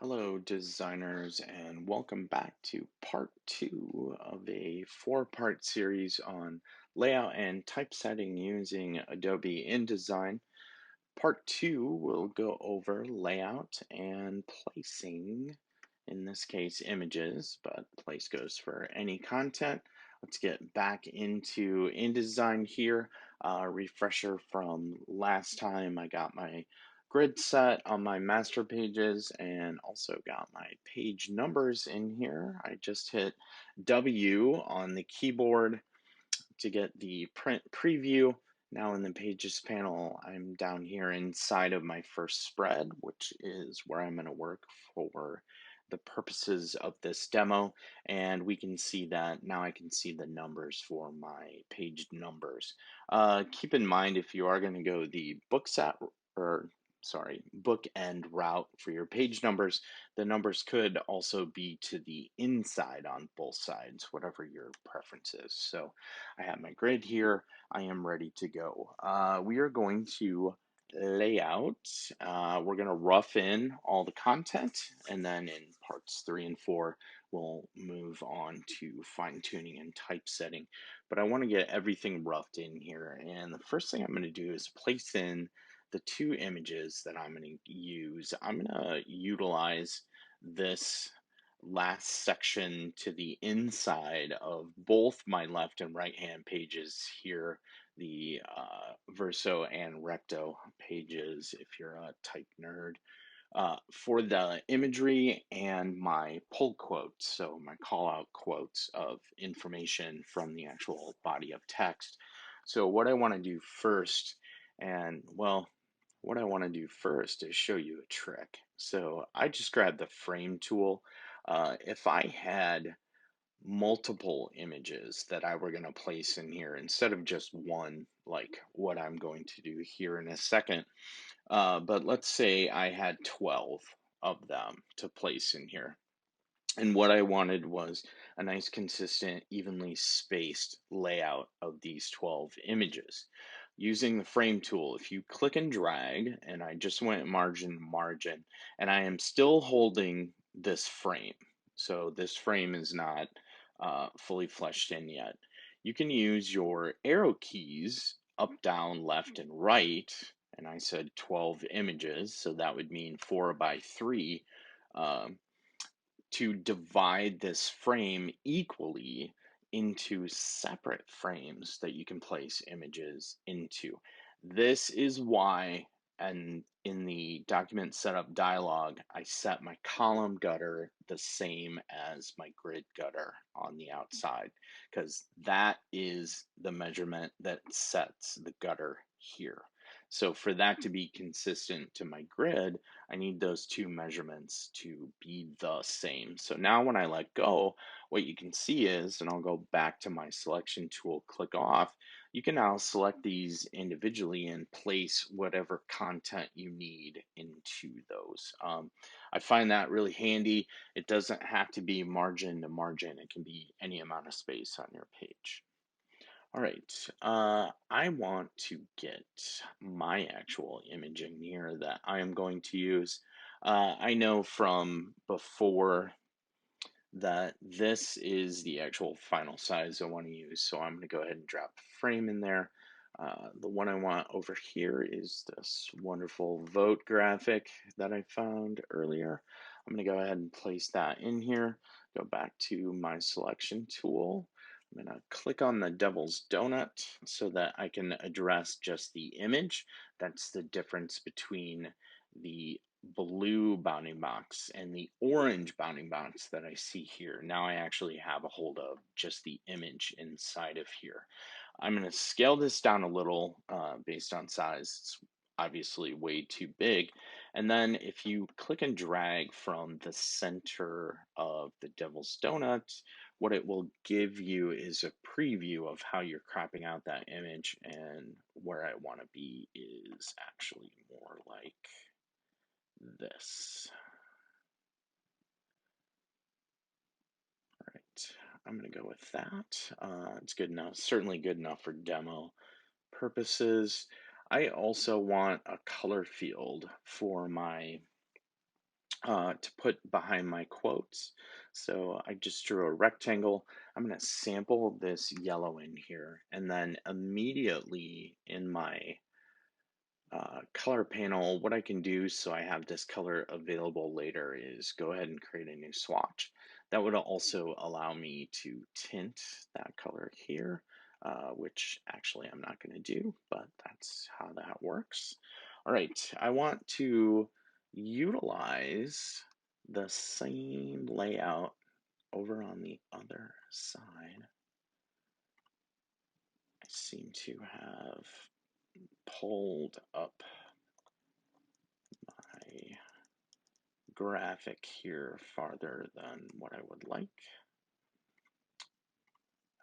Hello, designers, and welcome back to part two of a four-part series on layout and typesetting using Adobe InDesign. Part two will go over layout and placing, in this case, images, but place goes for any content. Let's get back into InDesign here. Refresher from last time, I got my grid set on my master pages and also got my page numbers in here. I just hit W on the keyboard to get the print preview. Now in the Pages panel, I'm down here inside of my first spread, which is where I'm going to work for the purposes of this demo. And we can see that now I can see the numbers for my page numbers. Keep in mind if you are going to go the bookend route for your page numbers, the numbers could also be to the inside on both sides, whatever your preference is. So I have my grid here. I am ready to go. We are going to lay out. We're going to rough in all the content, and then in parts 3 and 4, we'll move on to fine tuning and typesetting. But I want to get everything roughed in here. And the first thing I'm going to do is place in the two images that I'm going to use. I'm going to utilize this last section to the inside of both my left and right hand pages here, the verso and recto pages if you're a type nerd, for the imagery and my pull quotes, so my call out quotes of information from the actual body of text. So what I want to do first, and well, what I want to do first is show you a trick. So I just grabbed the frame tool. If I had multiple images that I were going to place in here instead of just one, like what I'm going to do here in a second, but let's say I had 12 of them to place in here. And what I wanted was a nice, consistent, evenly spaced layout of these 12 images. Using the frame tool, if you click and drag, and I just went margin, margin, and I am still holding this frame. So this frame is not fully fleshed in yet. You can use your arrow keys up, down, left, and right. And I said 12 images, so that would mean 4 by 3. Um, to divide this frame equally into separate frames that you can place images into. This is why, and in the document setup dialog, I set my column gutter the same as my grid gutter on the outside, because that is the measurement that sets the gutter here. So for that to be consistent to my grid, I need those two measurements to be the same. So now when I let go, what you can see is, and I'll go back to my selection tool, click off, you can now select these individually and place whatever content you need into those. I find that really handy. It doesn't have to be margin to margin. It can be any amount of space on your page. All right, I want to get my actual image in here that I am going to use. I know from before that this is the actual final size I want to use, so I'm going to go ahead and drop a frame in there. The one I want over here is this wonderful vote graphic that I found earlier. I'm going to go ahead and place that in here, go back to my selection tool. I'm going to click on the devil's donut so that I can address just the image. That's the difference between the blue bounding box and the orange bounding box that I see here. Now I actually have a hold of just the image inside of here. I'm going to scale this down a little based on size. It's obviously way too big. And then if you click and drag from the center of the devil's donut, what it will give you is a preview of how you're cropping out that image, and where I want to be is actually more like this. All right, I'm going to go with that. It's good enough, certainly good enough for demo purposes. I also want a color field for my to put behind my quotes. So I just drew a rectangle. I'm going to sample this yellow in here, and then immediately in my color panel, what I can do so I have this color available later is go ahead and create a new swatch. That would also allow me to tint that color here, which actually I'm not going to do, but that's how that works. All right, I want to utilize the same layout over on the other side. I seem to have pulled up my graphic here farther than what I would like.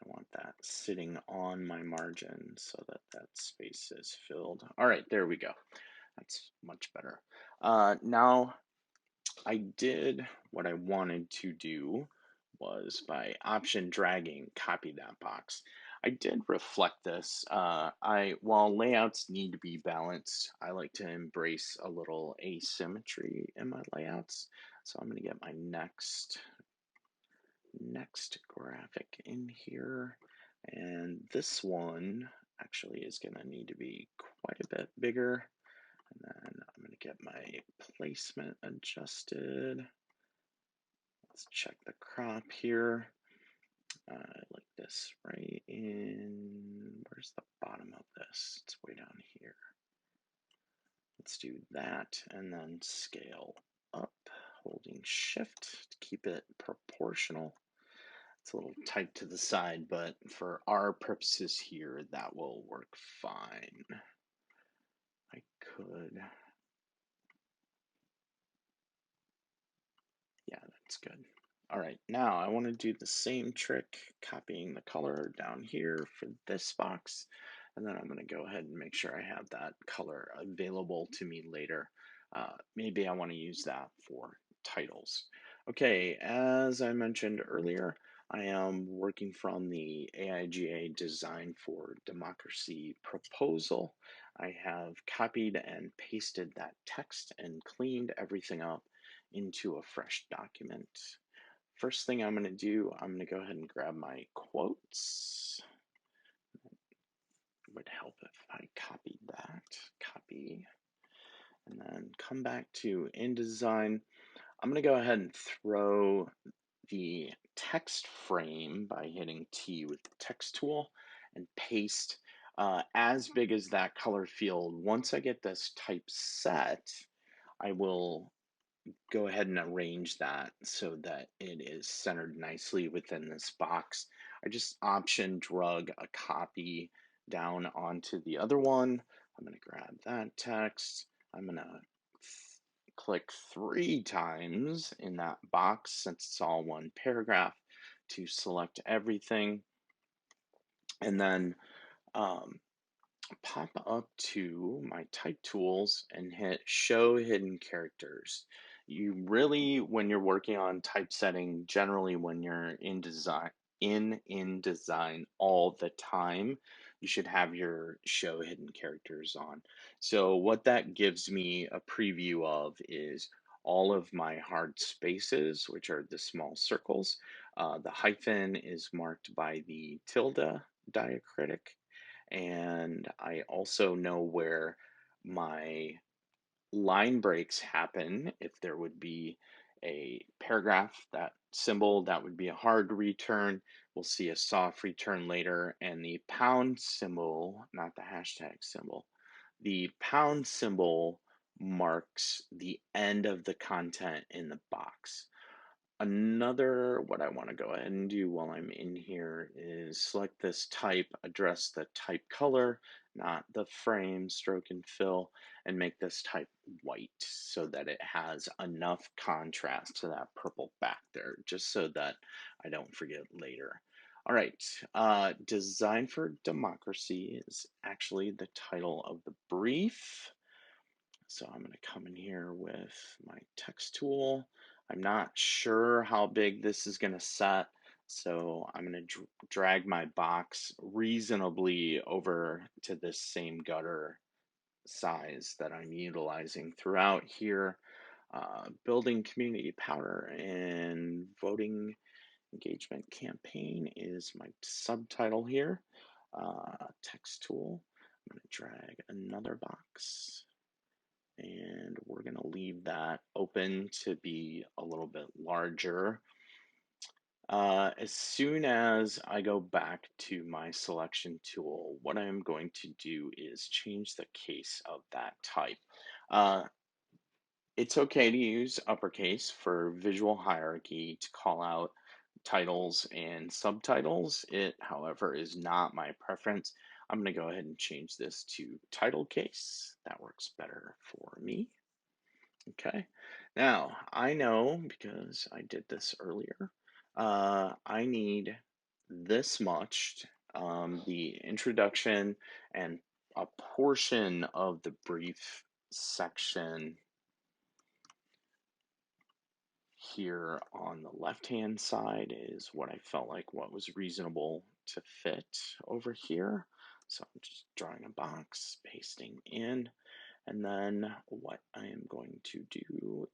I want that sitting on my margin so that that space is filled. All right, there we go. That's much better. Now I did what I wanted to do was by option dragging, copy that box. I did reflect this. While layouts need to be balanced, I like to embrace a little asymmetry in my layouts. So I'm going to get my next graphic in here, and this one actually is going to need to be quite a bit bigger. And then I'm going to get my placement adjusted. Let's check the crop here. Like this right in, where's the bottom of this? It's way down here. Let's do that and then scale up, holding shift to keep it proportional. It's a little tight to the side, but for our purposes here, that will work fine. I could, yeah, that's good. All right, now I want to do the same trick, copying the color down here for this box, and then I'm going to go ahead and make sure I have that color available to me later. Maybe I want to use that for titles. Okay, as I mentioned earlier, I am working from the AIGA Design for Democracy proposal. I have copied and pasted that text and cleaned everything up into a fresh document. First thing I'm going to do, I'm going to go ahead and grab my quotes. It would help if I copied that. Copy. And then come back to InDesign. I'm going to go ahead and throw the text frame by hitting T with the text tool and paste as big as that color field. Once I get this type set, I will go ahead and arrange that so that it is centered nicely within this box. I just option drug a copy down onto the other one. I'm going to grab that text. I'm going to click 3 times in that box since it's all one paragraph to select everything. And then um, pop up to my type tools and hit show hidden characters. You really, when you're working on typesetting, generally when you're in InDesign all the time, you should have your show hidden characters on. So what that gives me a preview of is all of my hard spaces, which are the small circles. The hyphen is marked by the tilde diacritic, and I also know where my line breaks happen. If there would be a paragraph, that symbol, that would be a hard return. We'll see a soft return later, and the pound symbol, not the hashtag symbol, the pound symbol marks the end of the content in the box. What I want to go ahead and do while I'm in here is select this type, address the type color, not the frame, stroke and fill, and make this type white so that it has enough contrast to that purple back there, just so that I don't forget later. All right, Design for Democracy is actually the title of the brief. So I'm going to come in here with my text tool. I'm not sure how big this is going to set, so I'm going to drag my box reasonably over to this same gutter size that I'm utilizing throughout here. Building community power and voting engagement campaign is my subtitle here. Text tool. I'm going to drag another box and we're going to leave that open to be a little bit larger. As soon as I go back to my selection tool, what I'm going to do is change the case of that type. Uh, it's okay to use uppercase for visual hierarchy to call out titles and subtitles. It, however, is not my preference. I'm going to go ahead and change this to title case. That works better for me. Okay. Now, I know because I did this earlier, I need this much, the introduction and a portion of the brief section here on the left-hand side is what I felt like what was reasonable to fit over here. So I'm just drawing a box, pasting in, and then what I am going to do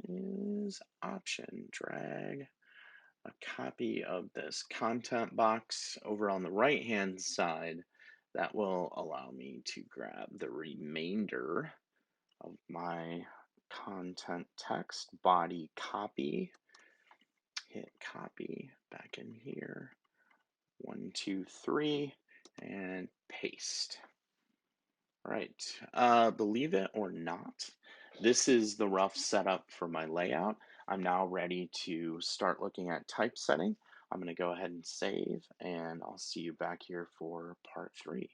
is option drag a copy of this content box over on the right hand side. That will allow me to grab the remainder of my content text, body copy, hit copy back in here, 1, 2, 3, and paste. All right, believe it or not, this is the rough setup for my layout. I'm now ready to start looking at typesetting. I'm going to go ahead and save, and I'll see you back here for part 3.